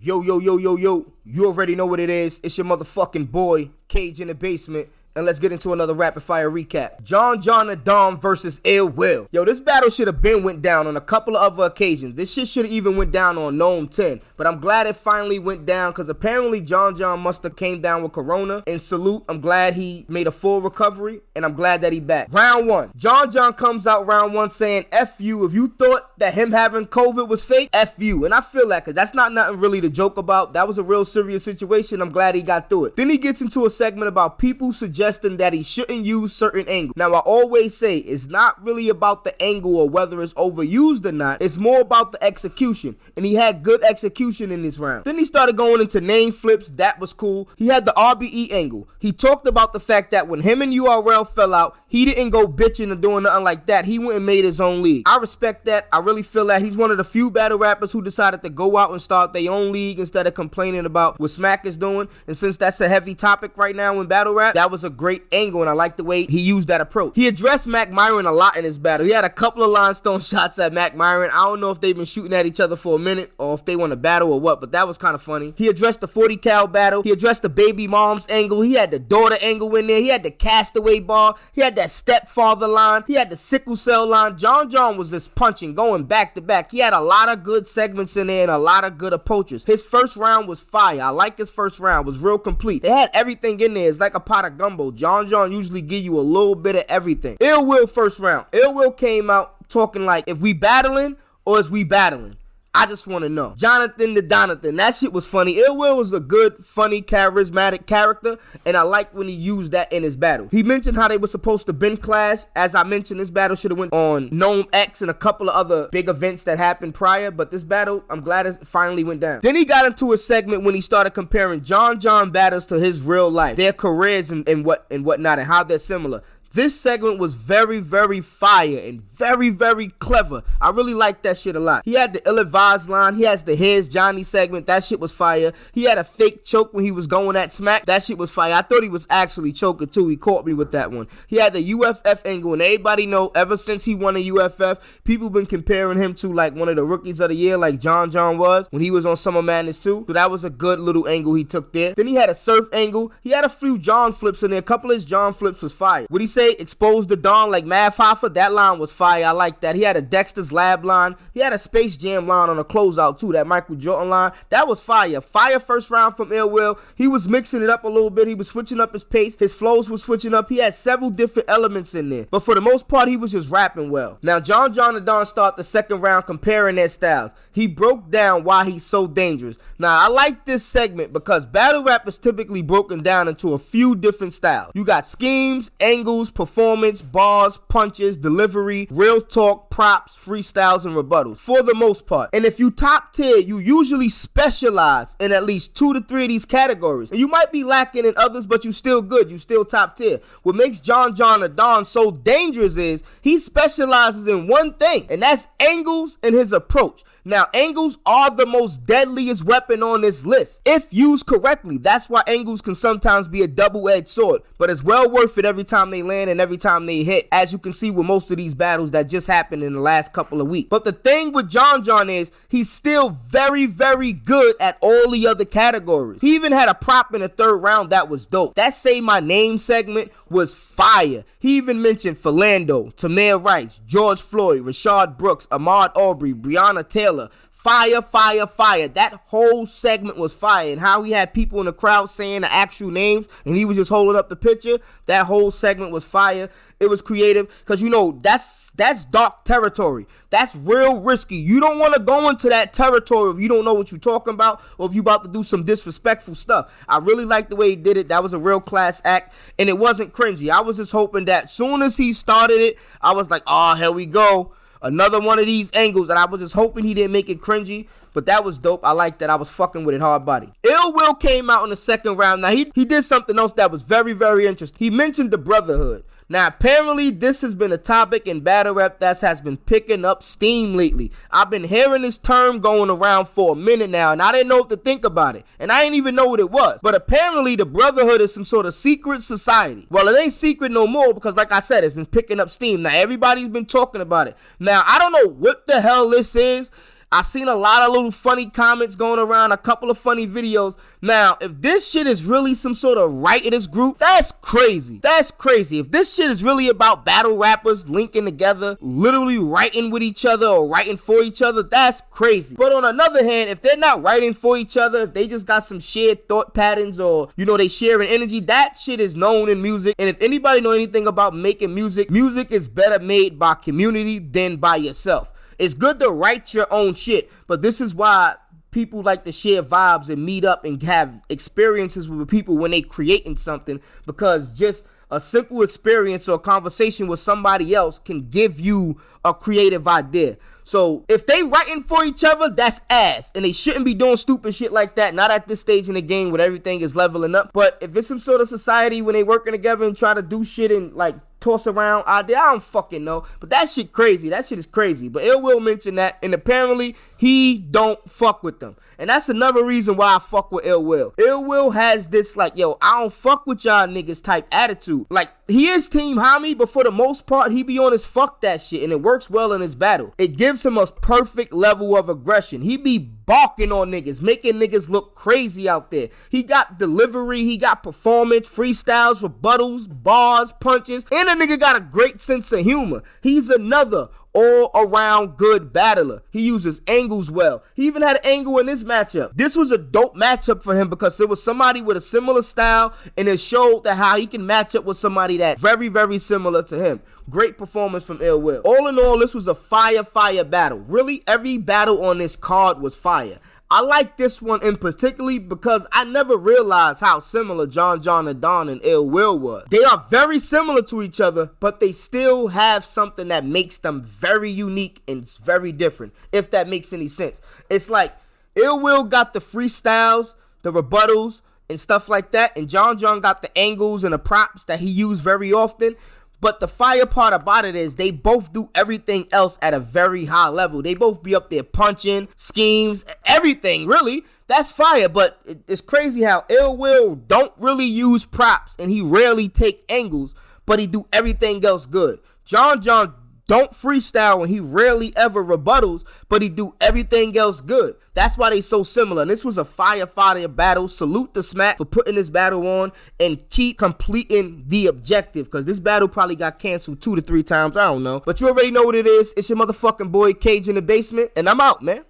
Yo, you already know what it is. It's your motherfucking boy, Cage in the Basement. And let's get into another rapid fire recap. John the Don versus Ill Will. Yo, this battle should have been went down on a couple of other occasions. This shit should have even went down on Gnome 10. But I'm glad it finally went down because apparently John must have came down with corona. And salute, I'm glad he made a full recovery. And I'm glad that he back. Round 1. John comes out round 1 saying, F you. If you thought that him having COVID was fake, F you. And I feel that because that's not nothing really to joke about. That was a real serious situation. I'm glad he got through it. Then he gets into a segment about people suggesting that he shouldn't use certain angles. Now, I always say it's not really about the angle or whether it's overused or not. It's more about the execution. And he had good execution in this round. Then he started going into name flips. That was cool. He had the RBE angle. He talked about the fact that when him and URL fell out, he didn't go bitching or doing nothing like that. He went and made his own league. I respect that. I really feel that he's one of the few battle rappers who decided to go out and start their own league instead of complaining about what Smack is doing. And since that's a heavy topic right now in battle rap, that was a great angle, and I like the way he used that approach. He addressed Mac Myron a lot in this battle. He had a couple of limestone shots at Mac Myron. I don't know if they've been shooting at each other for a minute or if they want to battle or what, but that was kind of funny. He addressed the 40 cal battle. He addressed the baby mom's angle. He had the daughter angle in there. He had the castaway bar. He had that stepfather line. He had the sickle cell line. John was just punching, going back to back. He had a lot of good segments in there and a lot of good approaches. His first round was fire. I like his first round. It was real complete. They had everything in there. It's like a pot of gumbo. John usually give you a little bit of everything. Ill Will first round. Ill Will came out talking like, if we battling or is we battling? I just want to know. Jonathan the Donathan. That shit was funny. Ill Will was a good, funny, charismatic character, and I like when he used that in his battle. He mentioned how they were supposed to bench clash. As I mentioned, this battle should have went on Gnome X and a couple of other big events that happened prior, but this battle, I'm glad it finally went down. Then he got into a segment when he started comparing John battles to his real life, their careers and whatnot, and how they're similar. This segment was very, very fire and very, very clever. I really like that shit a lot. He had the ill-advised line. He has the Here's Johnny segment. That shit was fire. He had a fake choke when he was going at Smack. That shit was fire. I thought he was actually choking too. He caught me with that one. He had the UFF angle, and everybody know ever since he won a UFF, people been comparing him to like one of the rookies of the year like John was when he was on Summer Madness 2. So that was a good little angle he took there. Then he had a surf angle. He had a few John flips in there. A couple of his John flips was fire. What he say? Exposed the Dawn like Mav Hoffa. That line was fire. I like that. He had a Dexter's Lab line. He had a Space Jam line on a closeout too. That Michael Jordan line. That was fire. Fire first round from Ill Will. He was mixing it up a little bit. He was switching up his pace. His flows were switching up. He had several different elements in there. But for the most part, he was just rapping well. Now, John the Don start the second round comparing their styles. He broke down why he's so dangerous. Now, I like this segment because battle rap is typically broken down into a few different styles. You got schemes, angles, performance, bars, punches, delivery, real talk, props, freestyles, and rebuttals for the most part. And if you top tier, you usually specialize in at least 2 to 3 of these categories. And you might be lacking in others, but you still good. You still top tier. What makes John the Don so dangerous is he specializes in one thing, and that's angles and his approach. Now, angles are the most deadliest weapon on this list. If used correctly, that's why angles can sometimes be a double-edged sword. But it's well worth it every time they land and every time they hit, as you can see with most of these battles that just happened in the last couple of weeks. But the thing with John is he's still very, very good at all the other categories. He even had a prop in the third round that was dope. That Say My Name segment was fire. He even mentioned Philando, Tamir Rice, George Floyd, Rashard Brooks, Ahmaud Arbery, Breonna Taylor. Fire. That whole segment was fire. And how he had people in the crowd saying the actual names and he was just holding up the picture. That whole segment was fire. It was creative because, you know, that's dark territory. That's real risky. You don't want to go into that territory if you don't know what you're talking about or if you're about to do some disrespectful stuff. I really liked the way he did it. That was a real class act and it wasn't cringy. I was just hoping that soon as he started it, I was like, oh, here we go. Another one of these angles, and I was just hoping he didn't make it cringy, but that was dope. I liked that. I was fucking with it hard body. Ill Will came out in the second round. Now, he did something else that was very, very interesting. He mentioned the brotherhood. Now, apparently, this has been a topic in battle rap that has been picking up steam lately. I've been hearing this term going around for a minute now, and I didn't know what to think about it. And I didn't even know what it was. But apparently, the brotherhood is some sort of secret society. Well, it ain't secret no more because, like I said, it's been picking up steam. Now, everybody's been talking about it. Now, I don't know what the hell this is. I seen a lot of little funny comments going around, a couple of funny videos. Now, if this shit is really some sort of righteous group, that's crazy. That's crazy. If this shit is really about battle rappers linking together, literally writing with each other or writing for each other, that's crazy. But on another hand, if they're not writing for each other, if they just got some shared thought patterns or, you know, they sharing energy, that shit is known in music. And if anybody know anything about making music, music is better made by community than by yourself. It's good to write your own shit, but this is why people like to share vibes and meet up and have experiences with people when they creating something, because just a simple experience or conversation with somebody else can give you a creative idea. So if they writing for each other, that's ass. And they shouldn't be doing stupid shit like that. Not at this stage in the game when everything is leveling up. But if it's some sort of society when they working together and try to do shit and like toss around idea, I don't fucking know. But that shit crazy. That shit is crazy. But Ill Will mentioned that, and apparently he don't fuck with them. And that's another reason why I fuck with Ill Will. Ill Will has this like, yo, I don't fuck with y'all niggas type attitude. Like, he is Team Homie, but for the most part, he be on his fuck that shit, and it works well in his battle. It gives him a perfect level of aggression. He be barking on niggas, making niggas look crazy out there. He got delivery, he got performance, freestyles, rebuttals, bars, punches, and the nigga got a great sense of humor. He's another all-around good battler. He uses angles well. He even had an angle in this matchup. This was a dope matchup for him because it was somebody with a similar style, and it showed that how he can match up with somebody that's very, very similar to him. Great performance from Ill Will. All in all, this was a fire battle. Really, every battle on this card was fire. I like this one in particular because I never realized how similar John the Don and Ill Will was. They are very similar to each other, but they still have something that makes them very unique and very different, if that makes any sense. It's like Ill Will got the freestyles, the rebuttals, and stuff like that, and John got the angles and the props that he used very often. But the fire part about it is they both do everything else at a very high level. They both be up there punching, schemes, everything, really. That's fire, but it's crazy how Ill Will don't really use props and he rarely take angles, but he do everything else good. John don't freestyle and he rarely ever rebuttals, but he do everything else good. That's why they so similar. And this was a fire battle. Salute the Smack for putting this battle on and keep completing the objective, because this battle probably got canceled 2 to 3 times. I don't know. But you already know what it is. It's your motherfucking boy, Cage in the Basement, and I'm out, man.